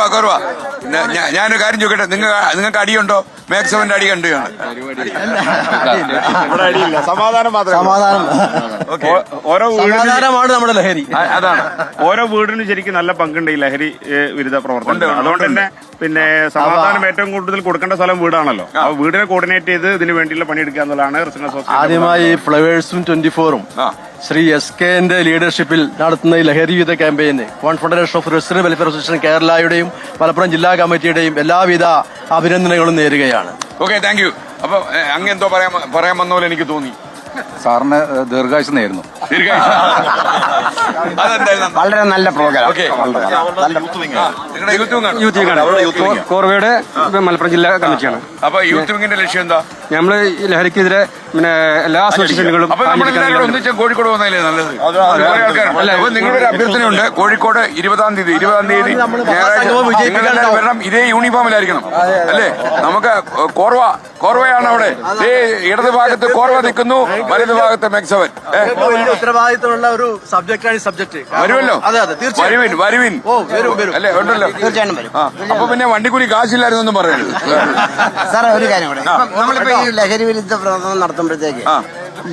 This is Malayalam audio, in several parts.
കുറവാ. ഞാനൊരു കാര്യം ചോദിക്കട്ടെ, നിങ്ങൾക്ക് അടിയുണ്ടോ? മാക്സിമന്റെ അടി കണ്ടു കാണും. സമാധാനം സമാധാനമാണ് നമ്മുടെ ലഹരി. അതാണ് ഓരോ വീടിനും ശരിക്കും നല്ല പങ്കുണ്ട് ഈ ലഹരി വിരുദ്ധ പ്രവർത്തനം. അതുകൊണ്ട് തന്നെ പിന്നെ സമാധാനം ഏറ്റവും കൂടുതൽ കൊടുക്കേണ്ട സ്ഥലം വീടാണല്ലോ. ആ വീടിനെ കോർഡിനേറ്റ് ചെയ്ത് ഇതിന് വേണ്ടിയുള്ള പണിയെടുക്കുക എന്നുള്ളതാണ് റെസിഡൻസ് അസോസിയേഷൻ. ആദ്യമായി ഫ്ലവേഴ്സും 24ഉം ശ്രീ SKന്റെ ലീഡർഷിപ്പിൽ നടത്തുന്ന ഈ ലഹരി വിരുദ്ധ ക്യാമ്പയിന് confederation of resident welfare association കേരളയുടെയും മലപ്പുറം ജില്ലാ കമ്മിറ്റിയുടെയും എല്ലാവിധ അഭിനന്ദനങ്ങളും നേരുകയാണ്. Okay, thank you. അപ്പൊ അങ്ങ് എന്തോ പറയാൻ വന്ന പോലെ എനിക്ക് തോന്നി. സാറിന് ദീർഘായുസ് നേരുന്നു. വളരെ നല്ല പ്രോഗ്രാം. കോർവയുടെ മലപ്പുറം ജില്ലാ കമ്മിറ്റിയാണ്. അപ്പൊ യൂത്ത് വിങ്ങിന്റെ ലക്ഷ്യം എന്താ? നമ്മള് ലഹരിക്കെതിരെ പിന്നെ എല്ലാ അസോസിയേഷനുകളും ഒന്നിച്ച് കോഴിക്കോട് പോകുന്നതല്ലേ നല്ലത്? അപ്പൊ നിങ്ങളൊരു അഭ്യർത്ഥനയുണ്ട്. കോഴിക്കോട് 20-ാം തീയതി വരണം. ഇതേ യൂണിഫോമിലായിരിക്കണം അല്ലേ? നമുക്ക് കോർവയാണ് അവിടെ. ഇടത് ഭാഗത്ത് കോർവ നിൽക്കുന്നു, വലത് ഭാഗത്ത് മെക്സവൻ. ഉത്തരവാദിത്തമുള്ള ഒരു സബ്ജക്റ്റാണ് ഈ സബ്ജക്ട്. വരുമല്ലോ. വരുവിൻ അല്ലേ? ഉണ്ടല്ലോ. അപ്പൊ പിന്നെ വണ്ടിക്കൂലി കാശില്ലായിരുന്നു പറയരുത് സാറേ. ഒരു കാര്യം കൂടെ, നമ്മളിപ്പോ ഈ ലഹരി വിരുദ്ധ പ്രവർത്തനം നടത്തുമ്പോഴത്തേക്ക്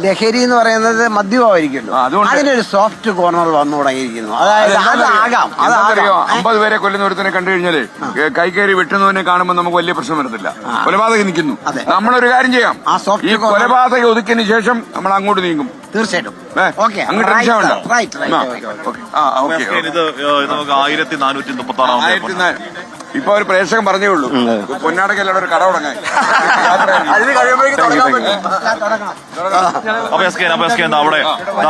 ലഹരി എന്ന് പറയുന്നത് മദ്യമായിരിക്കുമല്ലോ. അതിനൊരു സോഫ്റ്റ് കോർണർ വന്നു തുടങ്ങിയിരിക്കുന്നു. അതായത് അതാകാം. 50 പേരെ കൊല്ലുന്ന ഒരുത്തനെ കണ്ടു കഴിഞ്ഞാല് കൈകയറി വെട്ടുന്നവനെ കാണുമ്പോൾ നമുക്ക് വലിയ പ്രശ്നം വരത്തില്ല. കൊലപാതകം നിൽക്കുന്നു. നമ്മളൊരു കാര്യം ചെയ്യാം, ഈ കൊലപാതകം ഒതുക്കിയതിനു ശേഷം നമ്മൾ അങ്ങോട്ട് നീങ്ങും. തീർച്ചയായിട്ടും അങ്ങ് ടെൻഷൻ വേണ്ട. നമുക്ക് 1436 ഇപ്പൊ ഒരു പ്രേക്ഷകൻ പറഞ്ഞേ ഉള്ളൂ, പൊന്നാടക്കല്ലോടെ ഒരു കട തുടങ്ങാൻ.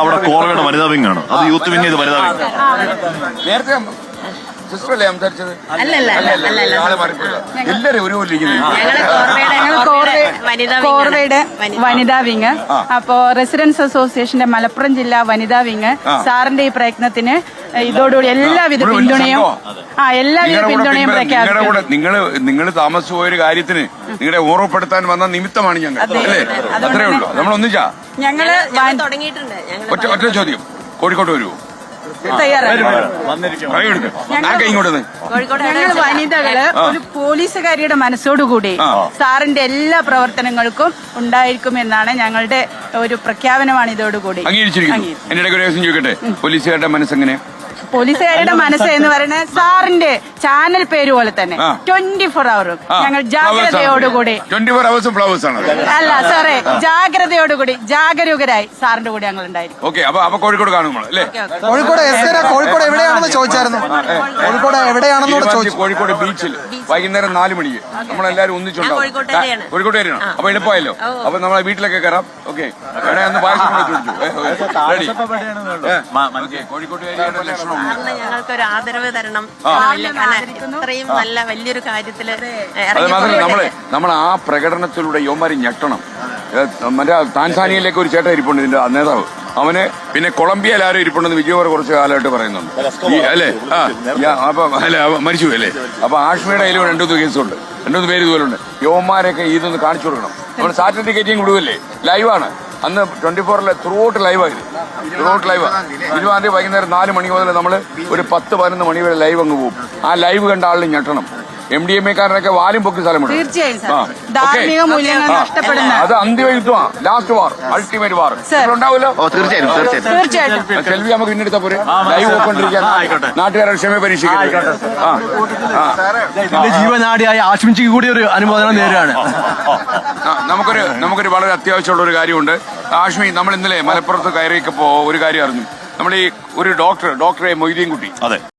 അവിടെ കോർവയുടെ വനിതാ വിങ് ആണ്. അത് യൂത്ത് വിങ്, ഇത് വനിതാ വിങ്. നേരത്തെ സിസ്റ്ററല്ലേ സംസാരിച്ചത്? എല്ലാരും ഒരുപോലെ കോർവയുടെ വനിതാ വിങ്. അപ്പോ റെസിഡൻസ് അസോസിയേഷന്റെ മലപ്പുറം ജില്ലാ വനിതാ വിങ് സാറിന്റെ ഈ പ്രയത്നത്തിന് ഇതോടുകൂടി എല്ലാവിധ പിന്തുണയും പ്രഖ്യാപിക്കും. നിങ്ങൾ താമസിച്ചു പോയൊരു കാര്യത്തിന് നിങ്ങളെ ഓർമ്മപ്പെടുത്താൻ വന്ന നിമിത്തമാണ് ഞങ്ങൾ, അല്ലേ? അത്രേ ഉള്ളൂ. നമ്മളൊന്നിച്ചാ ഞങ്ങള് ഒറ്റ ചോദ്യം, കോഴിക്കോട്ട് വരുമോ? ഞങ്ങൾ വനിതകള് ഒരു പോലീസുകാരിയുടെ മനസ്സോടുകൂടി സാറിന്റെ എല്ലാ പ്രവർത്തനങ്ങൾക്കും ഉണ്ടായിരിക്കുമെന്നാണ് ഞങ്ങളുടെ ഒരു പ്രഖ്യാപനമാണ് ഇതോടുകൂടി അംഗീകരിച്ചിരിക്കുന്നു. എന്റെ ഇടയ്ക്ക് ഒരു ദിവസം ചോദിക്കട്ടെ, പോലീസുകാരുടെ മനസ്സെങ്ങനെ? പോലീസുകാരുടെ മനസ്സ് എന്ന് പറയുന്നത് സാറിന്റെ ചാനൽ പേര് പോലെ തന്നെ 24 അവറും ഞങ്ങൾ ജാഗ്രതയോടുകൂടി 24 hours ഫ്ലവേഴ്സ് ആണ്. അല്ല സാറേ, ജാഗ്രതയോടുകൂടി ജാഗരൂകരായി സാറിന്റെ കൂടെ ഞങ്ങൾ ഉണ്ടായിരിക്കും. ഓക്കെ, അപ്പൊ കോഴിക്കോട് കാണുമ്പോൾ അല്ലേ? കോഴിക്കോട് കോഴിക്കോട് എവിടെയാണെന്ന് ചോദിച്ചായിരുന്നു. കോഴിക്കോട് എവിടെയാണെന്ന് ചോദിച്ചു. കോഴിക്കോട് ബീച്ചിൽ വൈകുന്നേരം 4 മണിക്ക് നമ്മളെല്ലാരും ഒന്നിച്ചുണ്ടാവും. കോഴിക്കോട് വരണം. അപ്പൊ എളുപ്പമായല്ലോ. അപ്പൊ നമ്മളെ വീട്ടിലൊക്കെ കയറാം. ഓക്കെ, ഒന്ന് പായസം കോഴിക്കോട് ഞങ്ങൾക്കൊരു ആദരവ് തരണം. ഇത്രയും നല്ല വലിയൊരു കാര്യത്തില് നമ്മൾ ആ പ്രകടനത്തിലൂടെ യോമാരി ഞെട്ടണം. മറ്റേ താൻസാനിയയിലേക്ക് ഒരു ചേട്ടൻ ഇരിപ്പുണ്ട്, ഇതിന്റെ നേതാവ്. അവന് പിന്നെ കൊളംബിയയിൽ ആരും ഇരിപ്പുണ്ടെന്ന് വിജയവർ കുറച്ച് കാലമായിട്ട് പറയുന്നുണ്ട്, അല്ലേ? അപ്പൊ മരിച്ചു അല്ലേ? അപ്പൊ ആഷ്മയുടെ കയ്യിലും 2-3 കേസുണ്ട്, 2-3 പേര് ഇതുപോലുണ്ട്. യോമാരൊക്കെ ഇതൊന്ന് കാണിച്ചു കൊടുക്കണം. നമ്മൾ സാറ്റലൈറ്റ് കയറ്റിയും വിടുവല്ലേ? ലൈവാണ്. അന്ന് 24-ലെ ത്രൂഔട്ട് ലൈവായിരുന്നു. 20-ാം തീയതി വൈകുന്നേരം 4 മണി മുതൽ നമ്മൾ ഒരു 10-11 മണി വരെ ലൈവ് അങ്ങ് പോകും. ആ ലൈവ് കണ്ട ആളിന് ഞെട്ടണം. MDMA-കാരനൊക്കെ വാലും പൊക്കി സ്ഥലമുണ്ട്. അത് അന്തിമ യുദ്ധമാണ്, ലാസ്റ്റ് വാർ, അൾട്ടിമേറ്റ് വാർ. ഉണ്ടാവുമല്ലോ. തീർച്ചയായിട്ടും സെൽവി നമുക്ക് പിന്നെടുത്താ പോരെ? ലൈവ് പോയിക്കൊണ്ടിരിക്കാൻ നാട്ടുകാരുടെ ക്ഷമ പരീക്ഷിക്കാൻ ജീവനാടിയായി ആശംസിക്ക് കൂടി ഒരു അനുമോദനം നേരുകയാണ്. നമുക്കൊരു വളരെ അത്യാവശ്യമുള്ള ഒരു കാര്യമുണ്ട്. ആഷ്മി, നമ്മൾ ഇന്നലെ മലപ്പുറത്ത് കയറിയപ്പോ ഒരു കാര്യം അറിഞ്ഞു. നമ്മൾ ഈ ഒരു ഡോക്ടറെ മൊയ്തീൻ കുട്ടി, അതെ,